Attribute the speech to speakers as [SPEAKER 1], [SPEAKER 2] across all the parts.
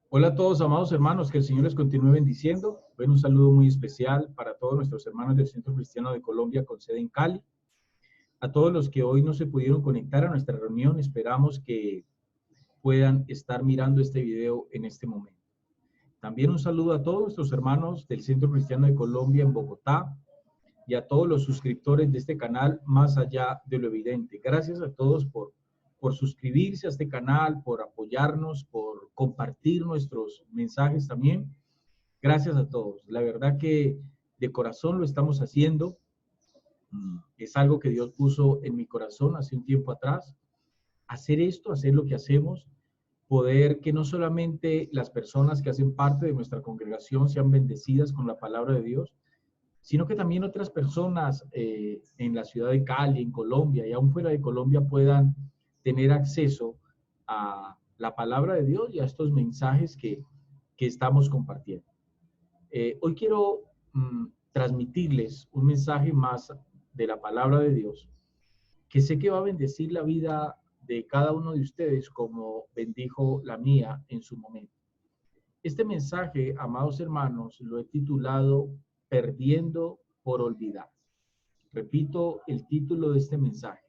[SPEAKER 1] Hola a todos, amados hermanos, que el Señor les continúe bendiciendo. Bueno, un saludo muy especial para todos nuestros hermanos del Centro Cristiano de Colombia con sede en Cali. A todos los que hoy no se pudieron conectar a nuestra reunión, esperamos que puedan estar mirando este video en este momento. También un saludo a todos nuestros hermanos del Centro Cristiano de Colombia en Bogotá y a todos los suscriptores de este canal Más Allá de lo Evidente. Gracias a todos por suscribirse a este canal, por apoyarnos, por compartir nuestros mensajes también. Gracias a todos. La verdad que de corazón lo estamos haciendo. Es algo que Dios puso en mi corazón hace un tiempo atrás. Hacer esto, hacer lo que hacemos, poder que no solamente las personas que hacen parte de nuestra congregación sean bendecidas con la palabra de Dios, sino que también otras personas en la ciudad de Cali, en Colombia y aún fuera de Colombia puedan tener acceso a la palabra de Dios y a estos mensajes que estamos compartiendo. Hoy quiero transmitirles un mensaje más de la palabra de Dios, que sé que va a bendecir la vida de cada uno de ustedes como bendijo la mía en su momento. Este mensaje, amados hermanos, lo he titulado Perdiendo por olvidar. Repito el título de este mensaje,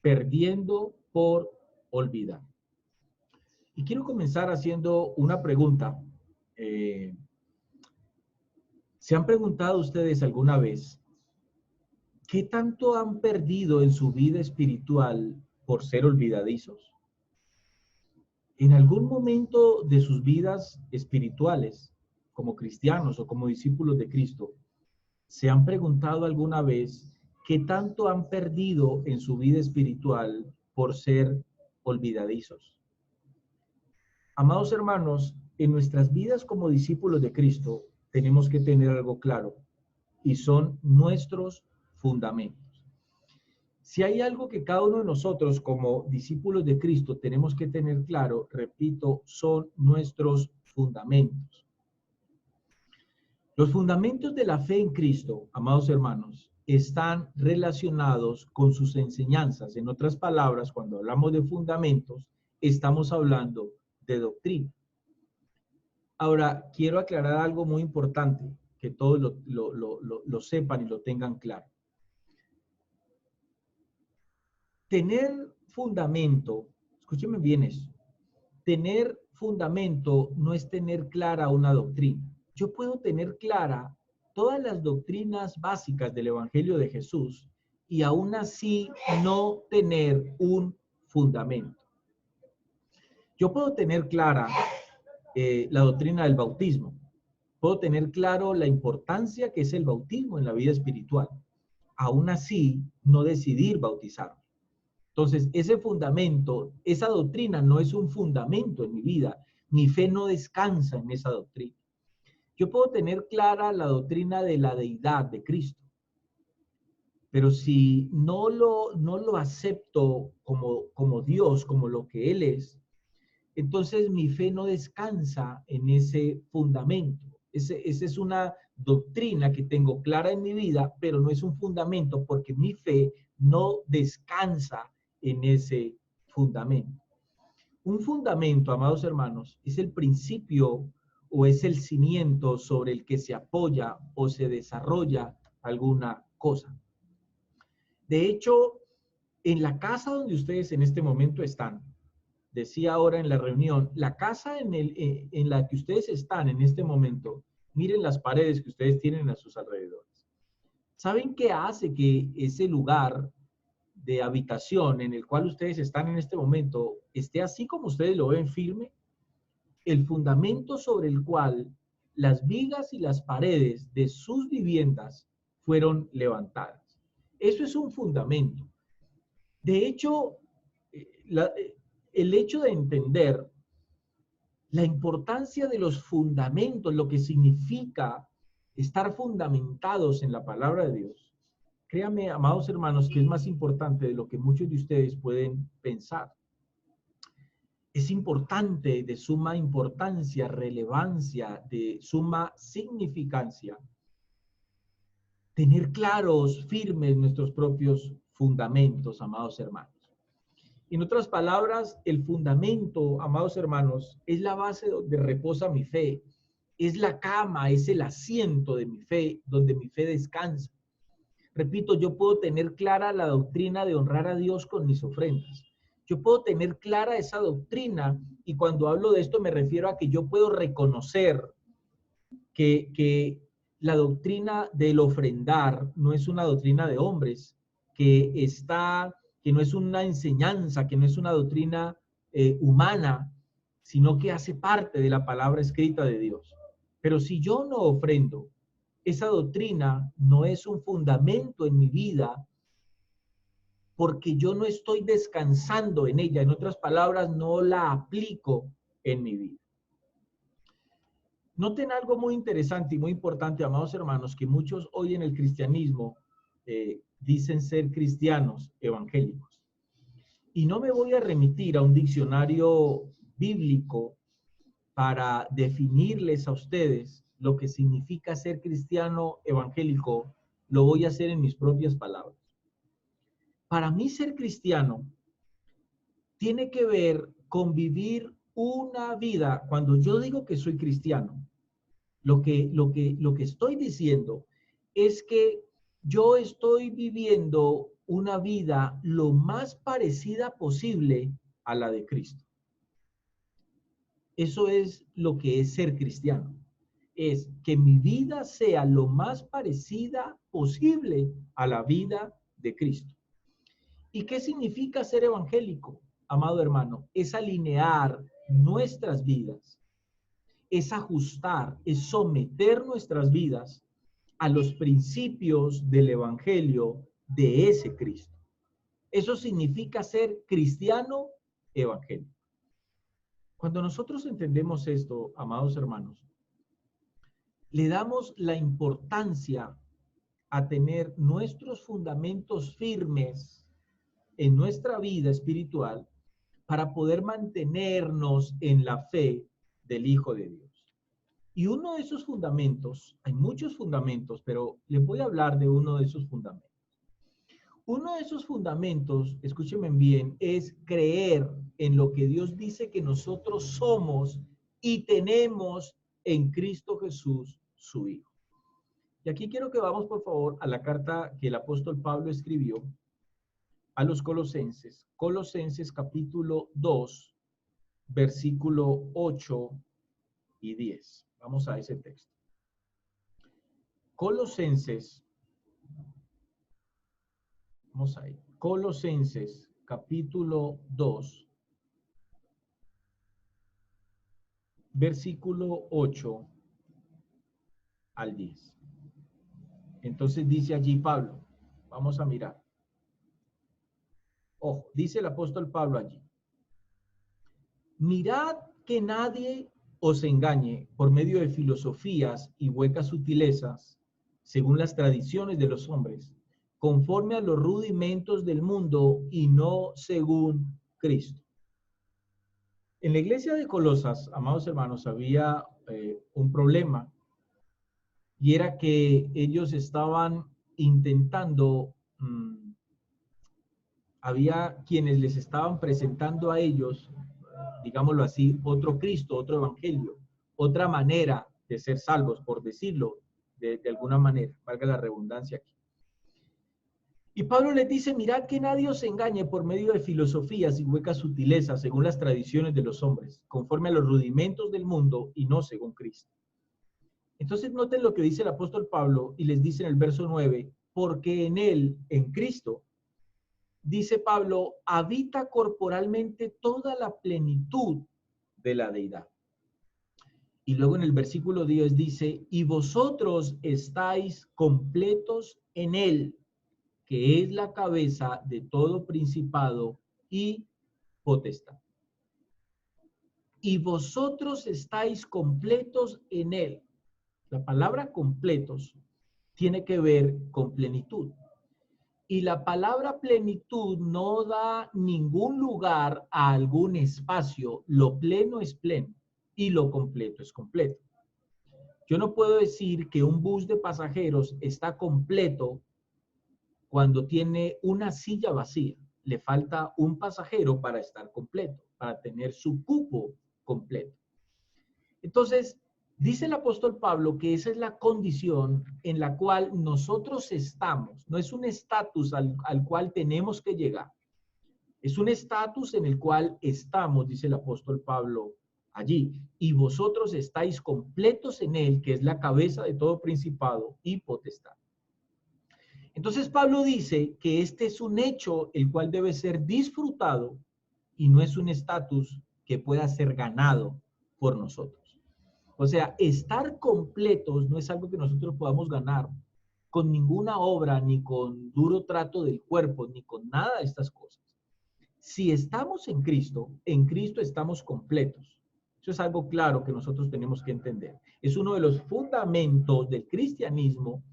[SPEAKER 1] Perdiendo por olvidar. Y quiero comenzar haciendo una pregunta. ¿Se han preguntado ustedes alguna vez qué tanto han perdido en su vida espiritual por ser olvidadizos? En algún momento de sus vidas espirituales, como cristianos o como discípulos de Cristo, ¿se han preguntado alguna vez qué tanto han perdido en su vida espiritual por ser olvidadizos? Amados hermanos, en nuestras vidas como discípulos de Cristo tenemos que tener algo claro y son nuestros fundamentos. Si hay algo que cada uno de nosotros como discípulos de Cristo tenemos que tener claro, repito, son nuestros fundamentos. Los fundamentos de la fe en Cristo, amados hermanos, están relacionados con sus enseñanzas. En otras palabras, cuando hablamos de fundamentos, estamos hablando de doctrina. Ahora, quiero aclarar algo muy importante, que todos lo sepan y lo tengan claro. Tener fundamento, escúcheme bien eso, tener fundamento no es tener clara una doctrina. Yo puedo tener clara todas las doctrinas básicas del Evangelio de Jesús y aún así no tener un fundamento. Yo puedo tener clara la doctrina del bautismo. Puedo tener claro la importancia que es el bautismo en la vida espiritual. Aún así, no decidir bautizarme. Entonces, ese fundamento, esa doctrina no es un fundamento en mi vida. Mi fe no descansa en esa doctrina. Yo puedo tener clara la doctrina de la deidad de Cristo, pero si no lo acepto como Dios, como lo que Él es, entonces mi fe no descansa en ese fundamento. Esa es una doctrina que tengo clara en mi vida, pero no es un fundamento porque mi fe no descansa en ese fundamento. Un fundamento, amados hermanos, es el principio o es el cimiento sobre el que se apoya o se desarrolla alguna cosa. De hecho, en la casa donde ustedes en este momento están, decía ahora en la reunión, la casa en la que ustedes están en este momento, miren las paredes que ustedes tienen a sus alrededores. ¿Saben qué hace que ese lugar de habitación en el cual ustedes están en este momento esté así como ustedes lo ven firme? El fundamento sobre el cual las vigas y las paredes de sus viviendas fueron levantadas. Eso es un fundamento. De hecho, el hecho de entender la importancia de los fundamentos, lo que significa estar fundamentados en la palabra de Dios, créanme, amados hermanos, que es más importante de lo que muchos de ustedes pueden pensar. Es importante, de suma importancia, relevancia, de suma significancia, tener claros, firmes nuestros propios fundamentos, amados hermanos. En otras palabras, el fundamento, amados hermanos, es la base donde reposa mi fe. Es la cama, es el asiento de mi fe, donde mi fe descansa. Repito, yo puedo tener clara la doctrina de honrar a Dios con mis ofrendas. Yo puedo tener clara esa doctrina, y cuando hablo de esto me refiero a que yo puedo reconocer que la doctrina del ofrendar no es una doctrina de hombres, que no es una enseñanza, que no es una doctrina humana, sino que hace parte de la palabra escrita de Dios. Pero si yo no ofrendo, esa doctrina no es un fundamento en mi vida, porque yo no estoy descansando en ella. En otras palabras, no la aplico en mi vida. Noten algo muy interesante y muy importante, amados hermanos, que muchos hoy en el cristianismo dicen ser cristianos evangélicos. Y no me voy a remitir a un diccionario bíblico para definirles a ustedes lo que significa ser cristiano evangélico. Lo voy a hacer en mis propias palabras. Para mí ser cristiano tiene que ver con vivir una vida. Cuando yo digo que soy cristiano, lo que estoy diciendo es que yo estoy viviendo una vida lo más parecida posible a la de Cristo. Eso es lo que es ser cristiano. Es que mi vida sea lo más parecida posible a la vida de Cristo. ¿Y qué significa ser evangélico, amado hermano? Es alinear nuestras vidas, es ajustar, es someter nuestras vidas a los principios del evangelio de ese Cristo. Eso significa ser cristiano evangélico. Cuando nosotros entendemos esto, amados hermanos, le damos la importancia a tener nuestros fundamentos firmes en nuestra vida espiritual para poder mantenernos en la fe del Hijo de Dios. Y uno de esos fundamentos, hay muchos fundamentos, pero les voy a hablar de uno de esos fundamentos. Uno de esos fundamentos, escúchenme bien, es creer en lo que Dios dice que nosotros somos y tenemos en Cristo Jesús, su Hijo. Y aquí quiero que vamos, por favor, a la carta que el apóstol Pablo escribió a los Colosenses. Colosenses capítulo 2, versículo 8 y 10. Vamos a ese texto. Colosenses, vamos ahí. Colosenses capítulo 2, versículo 8 al 10. Entonces dice allí Pablo, vamos a mirar. Ojo, dice el apóstol Pablo allí. Mirad que nadie os engañe por medio de filosofías y huecas sutilezas, según las tradiciones de los hombres, conforme a los rudimentos del mundo y no según Cristo. En la iglesia de Colosas, amados hermanos, había un problema, y era que ellos estaban intentando, había quienes les estaban presentando a ellos, digámoslo así, otro Cristo, otro evangelio, otra manera de ser salvos, por decirlo de alguna manera, valga la redundancia aquí. Y Pablo les dice, mirad que nadie os engañe por medio de filosofías y huecas sutilezas, según las tradiciones de los hombres, conforme a los rudimentos del mundo y no según Cristo. Entonces noten lo que dice el apóstol Pablo y les dice en el verso 9, porque en él, en Cristo, dice Pablo, habita corporalmente toda la plenitud de la deidad. Y luego en el versículo 10 dice, y vosotros estáis completos en él, que es la cabeza de todo principado y potestad. Y vosotros estáis completos en él. La palabra completos tiene que ver con plenitud. Y la palabra plenitud no da ningún lugar a algún espacio. Lo pleno es pleno y lo completo es completo. Yo no puedo decir que un bus de pasajeros está completo cuando tiene una silla vacía. le falta un pasajero para estar completo, para tener su cupo completo. Entonces, dice el apóstol Pablo que esa es la condición en la cual nosotros estamos. No es un estatus al cual tenemos que llegar. Es un estatus en el cual estamos, dice el apóstol Pablo allí. Y vosotros estáis completos en él, que es la cabeza de todo principado y potestad. Entonces Pablo dice que este es un hecho el cual debe ser disfrutado y no es un estatus que pueda ser ganado por nosotros. O sea, estar completos no es algo que nosotros podamos ganar con ninguna obra, ni con duro trato del cuerpo, ni con nada de estas cosas. Si estamos en Cristo estamos completos. Eso es algo claro que nosotros tenemos que entender. Es uno de los fundamentos del cristianismo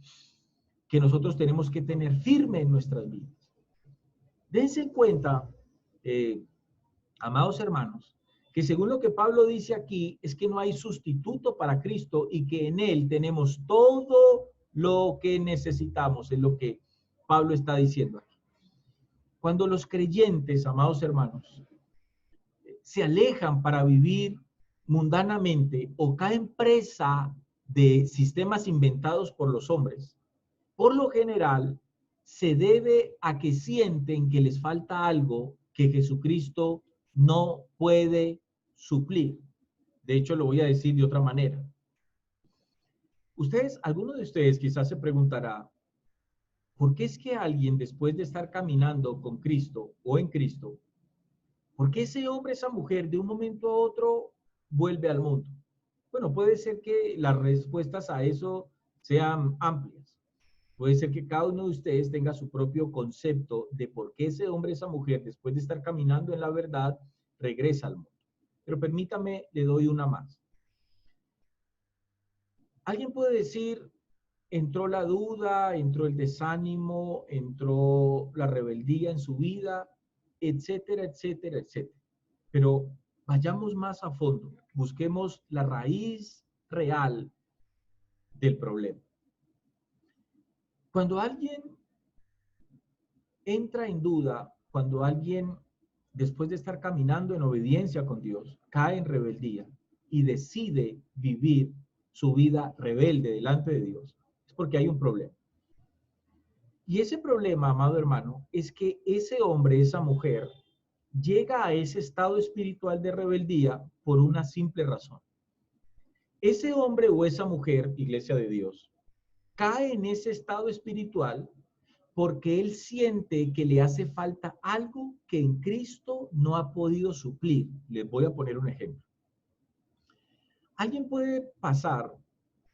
[SPEAKER 1] que nosotros tenemos que tener firme en nuestras vidas. Dense en cuenta, amados hermanos, que según lo que Pablo dice aquí, es que no hay sustituto para Cristo y que en Él tenemos todo lo que necesitamos, es lo que Pablo está diciendo aquí. Cuando los creyentes, amados hermanos, se alejan para vivir mundanamente o caen presa de sistemas inventados por los hombres, por lo general se debe a que sienten que les falta algo que Jesucristo no puede suplir. De hecho, lo voy a decir de otra manera. Alguno de ustedes quizás se preguntará, ¿por qué es que alguien después de estar caminando con Cristo o en Cristo, por qué ese hombre, esa mujer, de un momento a otro vuelve al mundo? Bueno, puede ser que las respuestas a eso sean amplias. Puede ser que cada uno de ustedes tenga su propio concepto de por qué ese hombre, esa mujer, después de estar caminando en la verdad, regresa al mundo. Pero permítame, le doy una más. Alguien puede decir, entró la duda, entró el desánimo, entró la rebeldía en su vida, etcétera, etcétera, etcétera. Pero vayamos más a fondo, busquemos la raíz real del problema. Cuando alguien entra en duda, cuando alguien, después de estar caminando en obediencia con Dios, cae en rebeldía y decide vivir su vida rebelde delante de Dios, es porque hay un problema. Y ese problema, amado hermano, es que ese hombre, esa mujer, llega a ese estado espiritual de rebeldía por una simple razón. Ese hombre o esa mujer, iglesia de Dios, cae en ese estado espiritual porque él siente que le hace falta algo que en Cristo no ha podido suplir. Les voy a poner un ejemplo. Alguien puede pasar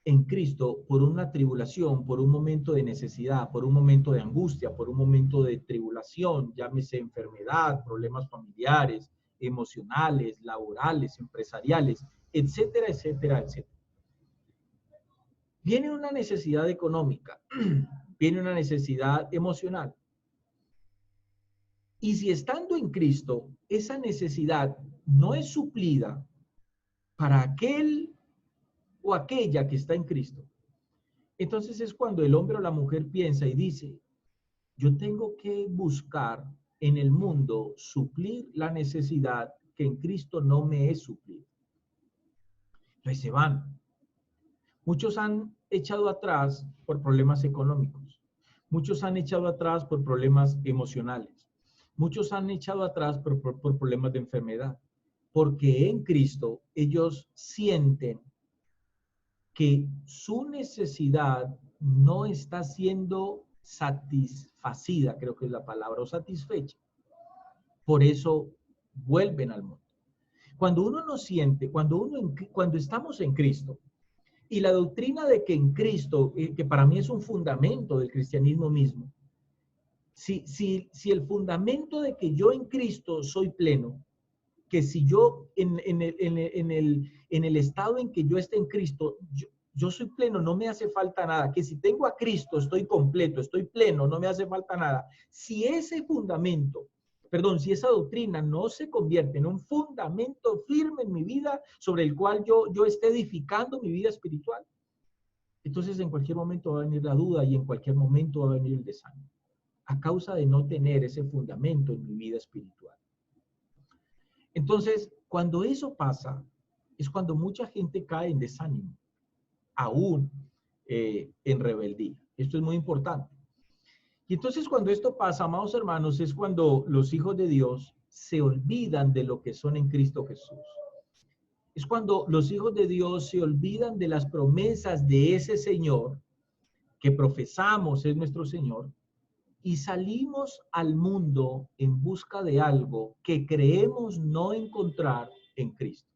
[SPEAKER 1] en Cristo por una tribulación, por un momento de necesidad, por un momento de angustia, por un momento de tribulación, llámese enfermedad, problemas familiares, emocionales, laborales, empresariales, etcétera, etcétera, etcétera. Viene una necesidad económica, viene una necesidad emocional. Y si estando en Cristo, esa necesidad no es suplida para aquel o aquella que está en Cristo, entonces es cuando el hombre o la mujer piensa y dice, yo tengo que buscar en el mundo suplir la necesidad que en Cristo no me es suplida. Entonces se van. Muchos han echado atrás por problemas económicos. Muchos han echado atrás por problemas emocionales. Muchos han echado atrás por problemas de enfermedad. Porque en Cristo ellos sienten que su necesidad no está siendo satisfacida, creo que es la palabra, o satisfecha. Por eso vuelven al mundo. Cuando uno no siente, cuando estamos en Cristo, y la doctrina de que en Cristo, que para mí es un fundamento del cristianismo mismo, si el fundamento de que yo en Cristo soy pleno, que si yo en el estado en que yo esté en Cristo, yo soy pleno, no me hace falta nada, que si tengo a Cristo estoy completo, estoy pleno, no me hace falta nada. Si ese fundamento, si esa doctrina no se convierte en un fundamento firme en mi vida sobre el cual yo esté edificando mi vida espiritual, entonces en cualquier momento va a venir la duda y en cualquier momento va a venir el desánimo. a causa de no tener ese fundamento en mi vida espiritual. Entonces, cuando eso pasa, es cuando mucha gente cae en desánimo, aún en rebeldía. Esto es muy importante. Y entonces cuando esto pasa, amados hermanos, es cuando los hijos de Dios se olvidan de lo que son en Cristo Jesús. Es cuando los hijos de Dios se olvidan de las promesas de ese Señor que profesamos es nuestro Señor y salimos al mundo en busca de algo que creemos no encontrar en Cristo.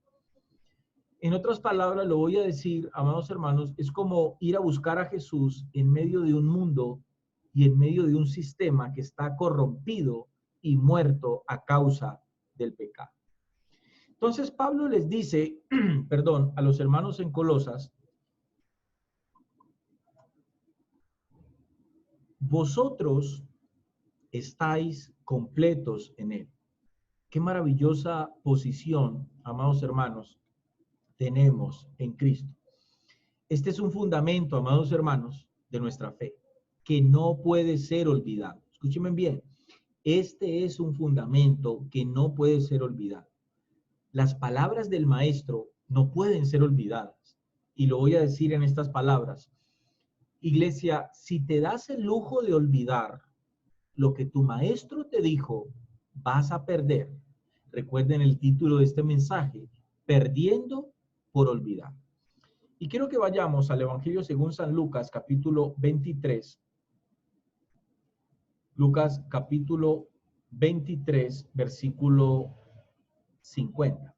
[SPEAKER 1] En otras palabras, lo voy a decir, amados hermanos, es como ir a buscar a Jesús en medio de un mundo y en medio de un sistema que está corrompido y muerto a causa del pecado. Entonces Pablo les dice, perdón, a los hermanos en Colosas, vosotros estáis completos en él. Qué maravillosa posición, amados hermanos, tenemos en Cristo. Este es un fundamento, amados hermanos, de nuestra fe, que no puede ser olvidado. Escúchenme bien, este es un fundamento que no puede ser olvidado. Las palabras del maestro no pueden ser olvidadas. Y lo voy a decir en estas palabras. Iglesia, si te das el lujo de olvidar lo que tu maestro te dijo, vas a perder. Recuerden el título de este mensaje, Perdiendo por olvidar. Y quiero que vayamos al Evangelio según San Lucas, capítulo 23. Lucas, capítulo 23, versículo 50.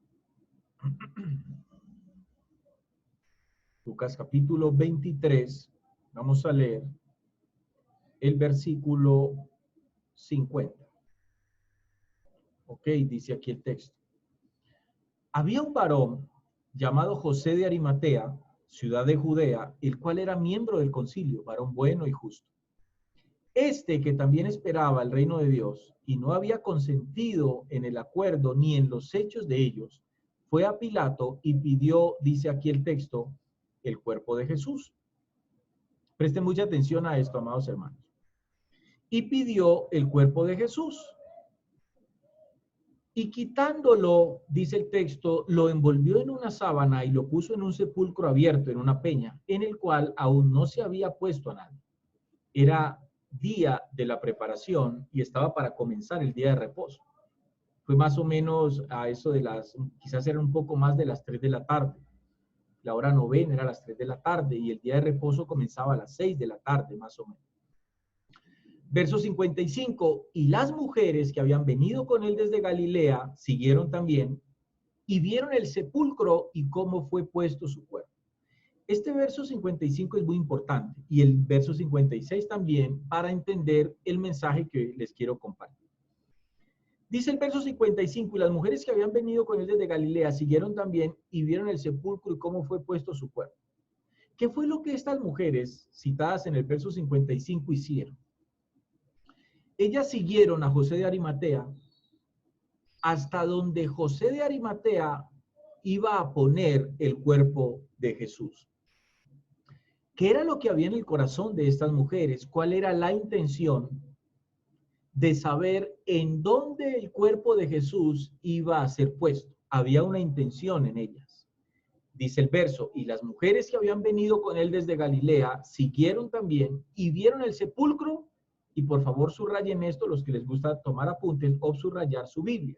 [SPEAKER 1] Lucas, capítulo 23, vamos a leer el versículo 50. Ok, dice aquí el texto. Había un varón llamado José de Arimatea, ciudad de Judea, el cual era miembro del concilio, varón bueno y justo. Este que también esperaba el reino de Dios y no había consentido en el acuerdo ni en los hechos de ellos, fue a Pilato y pidió, dice aquí el texto, el cuerpo de Jesús. Presten mucha atención a esto, amados hermanos. Y pidió el cuerpo de Jesús. Y quitándolo, dice el texto, lo envolvió en una sábana y lo puso en un sepulcro abierto, en una peña, en el cual aún no se había puesto a nadie. Era día de la preparación y estaba para comenzar el día de reposo. Fue más o menos a eso de quizás era un poco más de las 3 de la tarde. La hora novena era a las 3 de la tarde y el día de reposo comenzaba a las 6 de la tarde, más o menos. Verso 55, y las mujeres que habían venido con él desde Galilea siguieron también y vieron el sepulcro y cómo fue puesto su cuerpo. Este verso 55 es muy importante y el verso 56 también para entender el mensaje que les quiero compartir. Dice el verso 55, y las mujeres que habían venido con él desde Galilea siguieron también y vieron el sepulcro y cómo fue puesto su cuerpo. ¿Qué fue lo que estas mujeres citadas en el verso 55 hicieron? Ellas siguieron a José de Arimatea hasta donde José de Arimatea iba a poner el cuerpo de Jesús. ¿Qué era lo que había en el corazón de estas mujeres? ¿Cuál era la intención de saber en dónde el cuerpo de Jesús iba a ser puesto? Había una intención en ellas. Dice el verso, y las mujeres que habían venido con él desde Galilea siguieron también y vieron el sepulcro. Y por favor subrayen esto, los que les gusta tomar apuntes o subrayar su Biblia.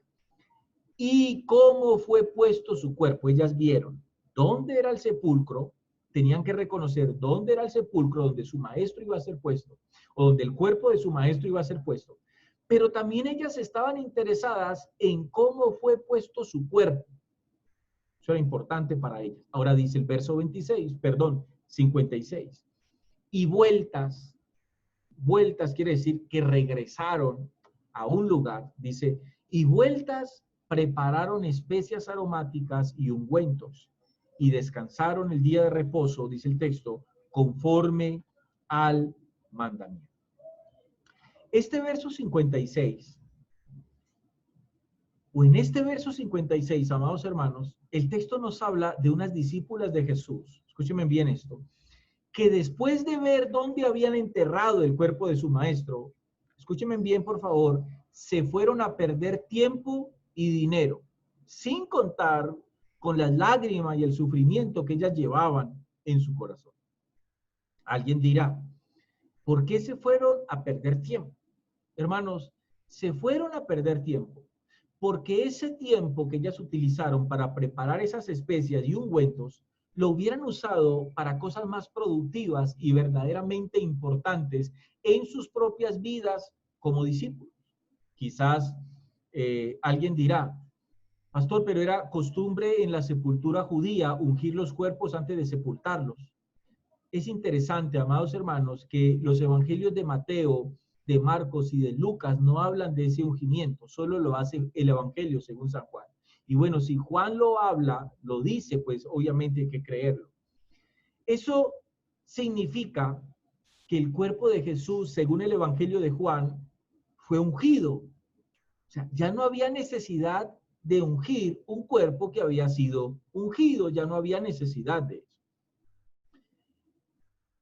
[SPEAKER 1] ¿Y cómo fue puesto su cuerpo? Ellas vieron dónde era el sepulcro, tenían que reconocer dónde era el sepulcro donde su maestro iba a ser puesto, o donde el cuerpo de su maestro iba a ser puesto. Pero también ellas estaban interesadas en cómo fue puesto su cuerpo. Eso era importante para ellas. Ahora dice el verso 56. Y vueltas quiere decir que regresaron a un lugar, dice, y vueltas prepararon especias aromáticas y ungüentos, y descansaron el día de reposo, dice el texto, conforme al mandamiento. Este verso 56, o en este verso 56, amados hermanos, el texto nos habla de unas discípulas de Jesús. Escúchenme bien esto. Que después de ver dónde habían enterrado el cuerpo de su maestro, escúchenme bien por favor, se fueron a perder tiempo y dinero, sin contar con las lágrimas y el sufrimiento que ellas llevaban en su corazón. Alguien dirá, ¿por qué se fueron a perder tiempo? Hermanos, se fueron a perder tiempo porque ese tiempo que ellas utilizaron para preparar esas especias y ungüentos lo hubieran usado para cosas más productivas y verdaderamente importantes en sus propias vidas como discípulos. Quizás alguien dirá, pastor, pero era costumbre en la sepultura judía ungir los cuerpos antes de sepultarlos. Es interesante, amados hermanos, que los evangelios de Mateo, de Marcos y de Lucas no hablan de ese ungimiento, solo lo hace el evangelio según San Juan. Y bueno, si Juan lo habla, lo dice, pues obviamente hay que creerlo. Eso significa que el cuerpo de Jesús, según el evangelio de Juan, fue ungido. O sea, ya no había necesidad de ungir un cuerpo que había sido ungido, ya no había necesidad de eso.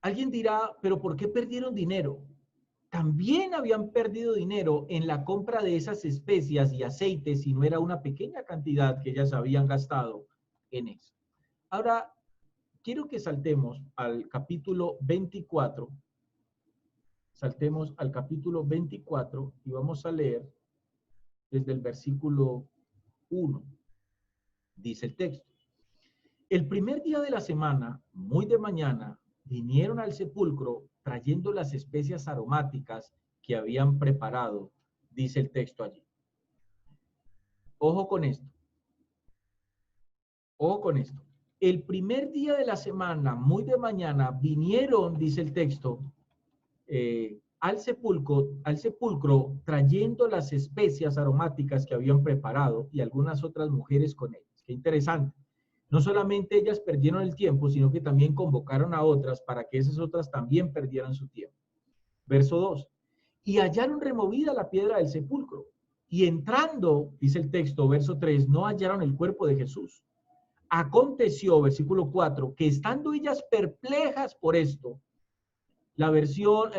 [SPEAKER 1] Alguien dirá, pero ¿por qué perdieron dinero? También habían perdido dinero en la compra de esas especias y aceites, y no era una pequeña cantidad que ellas habían gastado en eso. Ahora, quiero que saltemos al capítulo 24. Saltemos al capítulo 24 y vamos a leer desde el versículo 1. Dice el texto. El primer día de la semana, muy de mañana, vinieron al sepulcro trayendo las especias aromáticas que habían preparado, dice el texto allí. Ojo con esto. Ojo con esto. El primer día de la semana, muy de mañana, vinieron, dice el texto, al sepulcro trayendo las especias aromáticas que habían preparado y algunas otras mujeres con ellas. Qué interesante. No solamente ellas perdieron el tiempo, sino que también convocaron a otras para que esas otras también perdieran su tiempo. Verso 2. Y hallaron removida la piedra del sepulcro. Y entrando, dice el texto, verso 3, no hallaron el cuerpo de Jesús. Aconteció, versículo 4, que estando ellas perplejas por esto, la versión,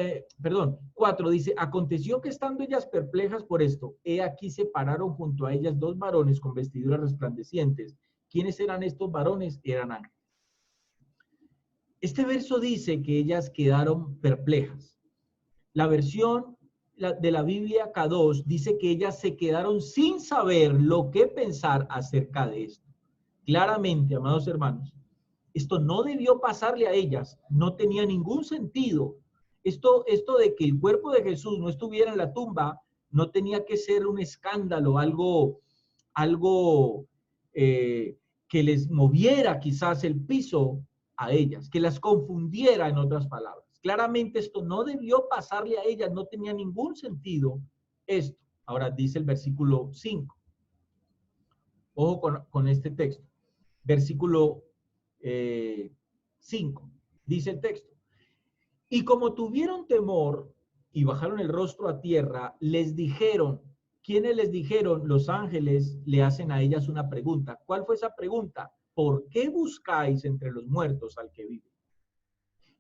[SPEAKER 1] 4 dice, aconteció que estando ellas perplejas por esto, he aquí se pararon junto a ellas dos varones con vestiduras resplandecientes. ¿Quiénes eran estos varones? Eran ángeles. Este verso dice que ellas quedaron perplejas. La versión de la Biblia K2 dice que ellas se quedaron sin saber lo que pensar acerca de esto. Claramente, amados hermanos, esto no debió pasarle a ellas, no tenía ningún sentido. Esto de que el cuerpo de Jesús no estuviera en la tumba no tenía que ser un escándalo, algo que les moviera quizás el piso a ellas, que las confundiera en otras palabras. Claramente esto no debió pasarle a ellas, no tenía ningún sentido esto. Ahora dice el versículo 5. Ojo con este texto. Versículo 5. Dice el texto. Y como tuvieron temor y bajaron el rostro a tierra, les dijeron, ¿quiénes les dijeron? Los ángeles le hacen a ellas una pregunta. ¿Cuál fue esa pregunta? ¿Por qué buscáis entre los muertos al que vive?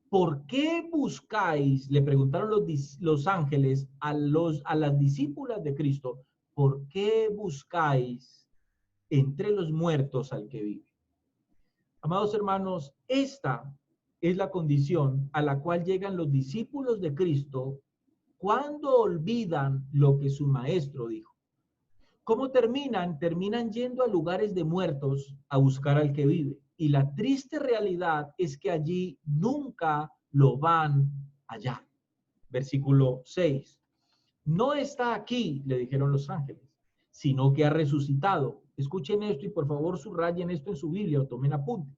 [SPEAKER 1] ¿Por qué buscáis? Le preguntaron los ángeles a las discípulas de Cristo, ¿por qué buscáis entre los muertos al que vive? Amados hermanos, esta es la condición a la cual llegan los discípulos de Cristo cuando olvidan lo que su maestro dijo. ¿Cómo terminan? Terminan yendo a lugares de muertos a buscar al que vive. Y la triste realidad es que allí nunca lo van a hallar. Versículo 6. No está aquí, le dijeron los ángeles, sino que ha resucitado. Escuchen esto y por favor subrayen esto en su Biblia o tomen apunte.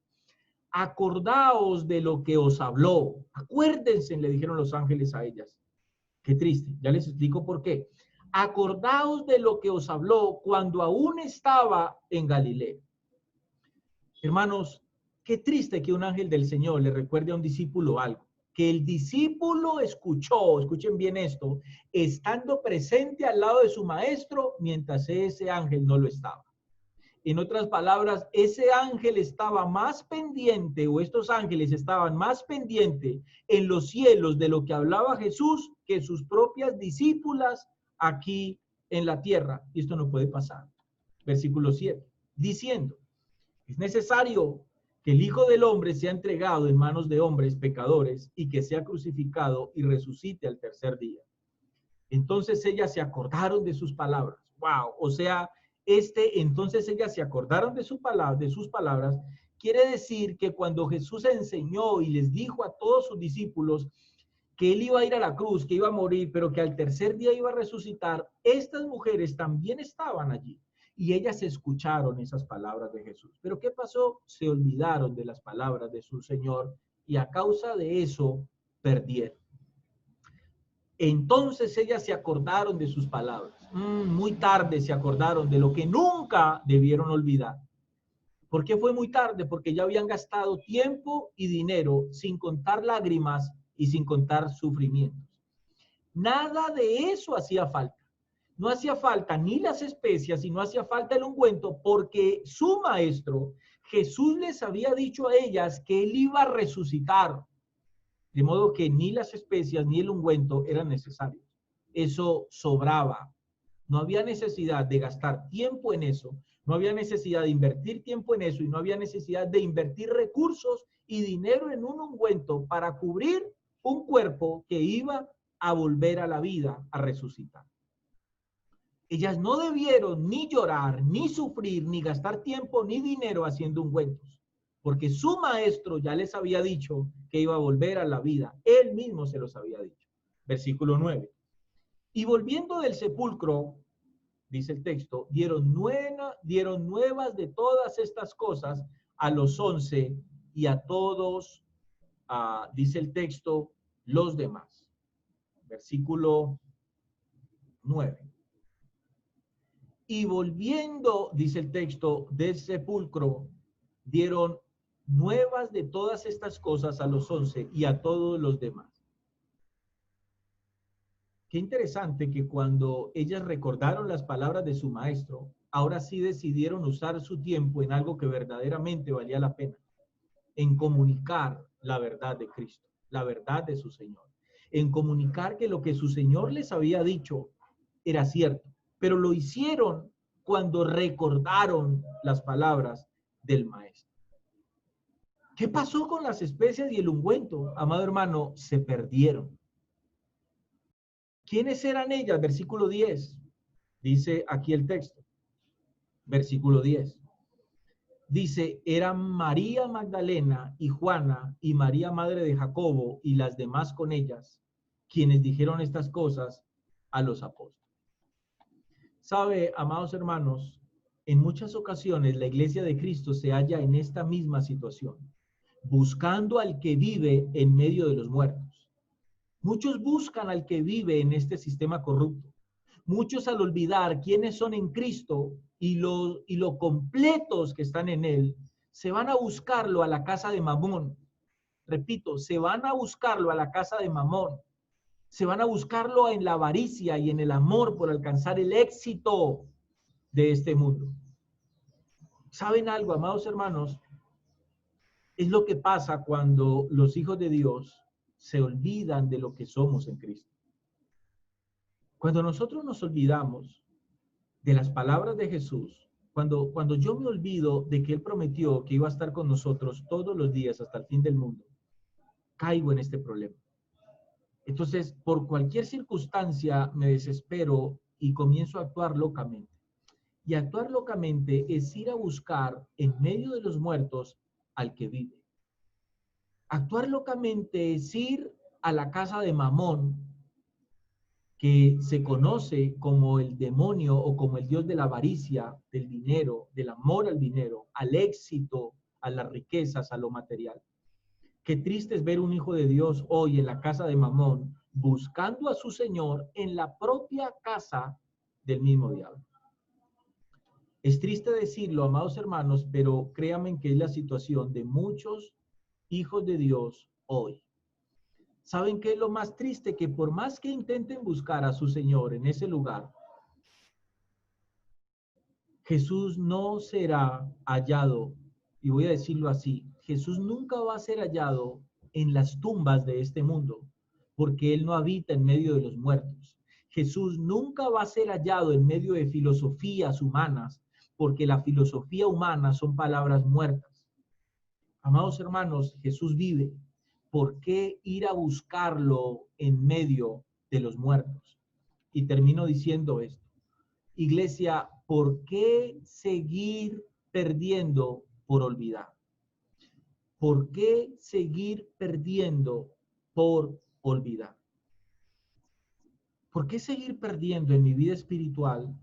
[SPEAKER 1] Acordaos de lo que os habló. Acuérdense, le dijeron los ángeles a ellas. Qué triste, ya les explico por qué. Acordaos de lo que os habló cuando aún estaba en Galilea. Hermanos, qué triste que un ángel del Señor le recuerde a un discípulo algo. Que el discípulo escuchó, escuchen bien esto, estando presente al lado de su maestro mientras ese ángel no lo estaba. En otras palabras, ese ángel estaba más pendiente, o estos ángeles estaban más pendientes en los cielos de lo que hablaba Jesús que sus propias discípulas aquí en la tierra. Y esto no puede pasar. Versículo 7, diciendo, es necesario que el Hijo del Hombre sea entregado en manos de hombres pecadores y que sea crucificado y resucite al tercer día. Entonces ellas se acordaron de sus palabras. Wow, o sea, entonces ellas se acordaron de sus palabras, quiere decir que cuando Jesús enseñó y les dijo a todos sus discípulos que él iba a ir a la cruz, que iba a morir, pero que al tercer día iba a resucitar, estas mujeres también estaban allí. Y ellas escucharon esas palabras de Jesús. Pero ¿qué pasó? Se olvidaron de las palabras de su Señor y a causa de eso perdieron. Entonces ellas se acordaron de sus palabras. Muy tarde se acordaron de lo que nunca debieron olvidar. ¿Por qué fue muy tarde? Porque ya habían gastado tiempo y dinero sin contar lágrimas y sin contar sufrimientos. Nada de eso hacía falta. No hacía falta ni las especias y no hacía falta el ungüento porque su maestro, Jesús, les había dicho a ellas que él iba a resucitar. De modo que ni las especias ni el ungüento eran necesarios. Eso sobraba. No había necesidad de gastar tiempo en eso. No había necesidad de invertir tiempo en eso y no había necesidad de invertir recursos y dinero en un ungüento para cubrir un cuerpo que iba a volver a la vida, a resucitar. Ellas no debieron ni llorar, ni sufrir, ni gastar tiempo, ni dinero haciendo ungüentos, porque su maestro ya les había dicho que iba a volver a la vida. Él mismo se los había dicho. Versículo 9. Y volviendo del sepulcro, dice el texto, dieron nuevas de todas estas cosas a los 11 y a todos, dice el texto, los demás. Versículo 9. Y volviendo, dice el texto, del sepulcro, dieron nuevas de todas estas cosas a los 11 y a todos los demás. Qué interesante que cuando ellas recordaron las palabras de su maestro, ahora sí decidieron usar su tiempo en algo que verdaderamente valía la pena, en comunicar la verdad de Cristo, la verdad de su Señor, en comunicar que lo que su Señor les había dicho era cierto, pero lo hicieron cuando recordaron las palabras del maestro. ¿Qué pasó con las especias y el ungüento? Amado hermano, se perdieron. ¿Quiénes eran ellas? Versículo 10. Dice aquí el texto. Versículo 10. Dice, eran María Magdalena y Juana y María madre de Jacobo y las demás con ellas, quienes dijeron estas cosas a los apóstoles. Sabe, amados hermanos, en muchas ocasiones la iglesia de Cristo se halla en esta misma situación, buscando al que vive en medio de los muertos. Muchos buscan al que vive en este sistema corrupto. Muchos al olvidar quiénes son en Cristo y lo completos que están en Él, se van a buscarlo a la casa de Mamón. Repito, se van a buscarlo a la casa de Mamón. Se van a buscarlo en la avaricia y en el amor por alcanzar el éxito de este mundo. ¿Saben algo, amados hermanos? Es lo que pasa cuando los hijos de Dios se olvidan de lo que somos en Cristo. Cuando nosotros nos olvidamos de las palabras de Jesús, cuando yo me olvido de que Él prometió que iba a estar con nosotros todos los días hasta el fin del mundo, caigo en este problema. Entonces, por cualquier circunstancia me desespero y comienzo a actuar locamente. Y actuar locamente es ir a buscar en medio de los muertos al que vive. Actuar locamente es ir a la casa de Mamón, que se conoce como el demonio o como el dios de la avaricia, del dinero, del amor al dinero, al éxito, a las riquezas, a lo material. Qué triste es ver un hijo de Dios hoy en la casa de Mamón, buscando a su Señor en la propia casa del mismo diablo. Es triste decirlo, amados hermanos, pero créanme que es la situación de muchos hijos de Dios hoy. ¿Saben qué es lo más triste? Que por más que intenten buscar a su Señor en ese lugar, Jesús no será hallado, y voy a decirlo así, Jesús nunca va a ser hallado en las tumbas de este mundo, porque Él no habita en medio de los muertos. Jesús nunca va a ser hallado en medio de filosofías humanas, porque la filosofía humana son palabras muertas. Amados hermanos, Jesús vive. ¿Por qué ir a buscarlo en medio de los muertos? Y termino diciendo esto. Iglesia, ¿por qué seguir perdiendo por olvidar? ¿Por qué seguir perdiendo por olvidar? ¿Por qué seguir perdiendo en mi vida espiritual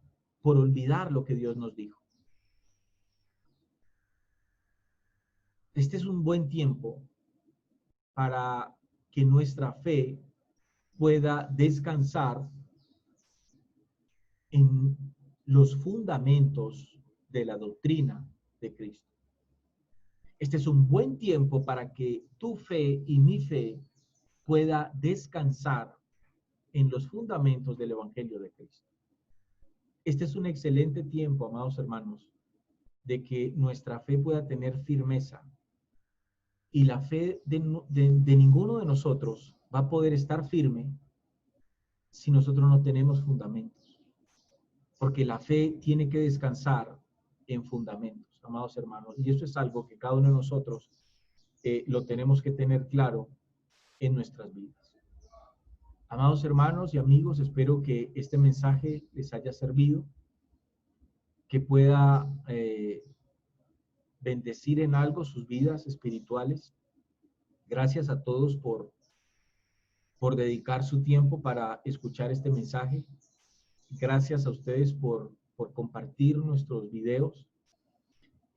[SPEAKER 1] por olvidar lo que Dios nos dijo? Este es un buen tiempo para que nuestra fe pueda descansar en los fundamentos de la doctrina de Cristo. Este es un buen tiempo para que tu fe y mi fe pueda descansar en los fundamentos del Evangelio de Cristo. Este es un excelente tiempo, amados hermanos, de que nuestra fe pueda tener firmeza y la fe de ninguno de nosotros va a poder estar firme si nosotros no tenemos fundamentos, porque la fe tiene que descansar en fundamentos, amados hermanos, y eso es algo que cada uno de nosotros lo tenemos que tener claro en nuestras vidas. Amados hermanos y amigos, espero que este mensaje les haya servido, que pueda bendecir en algo sus vidas espirituales. Gracias a todos por dedicar su tiempo para escuchar este mensaje. Gracias a ustedes por compartir nuestros videos.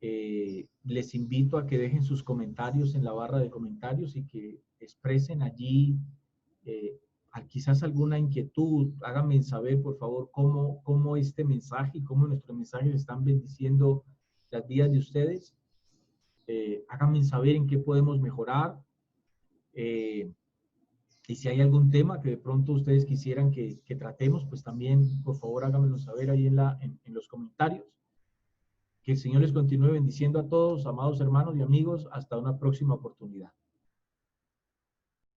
[SPEAKER 1] Les invito a que dejen sus comentarios en la barra de comentarios y que expresen allí quizás alguna inquietud. Háganme saber, por favor, cómo este mensaje y cómo nuestros mensajes están bendiciendo las vidas de ustedes. Háganme saber en qué podemos mejorar. Y si hay algún tema que de pronto ustedes quisieran que tratemos, pues también, por favor, háganmelo saber ahí en los comentarios. Que el Señor les continúe bendiciendo a todos, amados hermanos y amigos. Hasta una próxima oportunidad.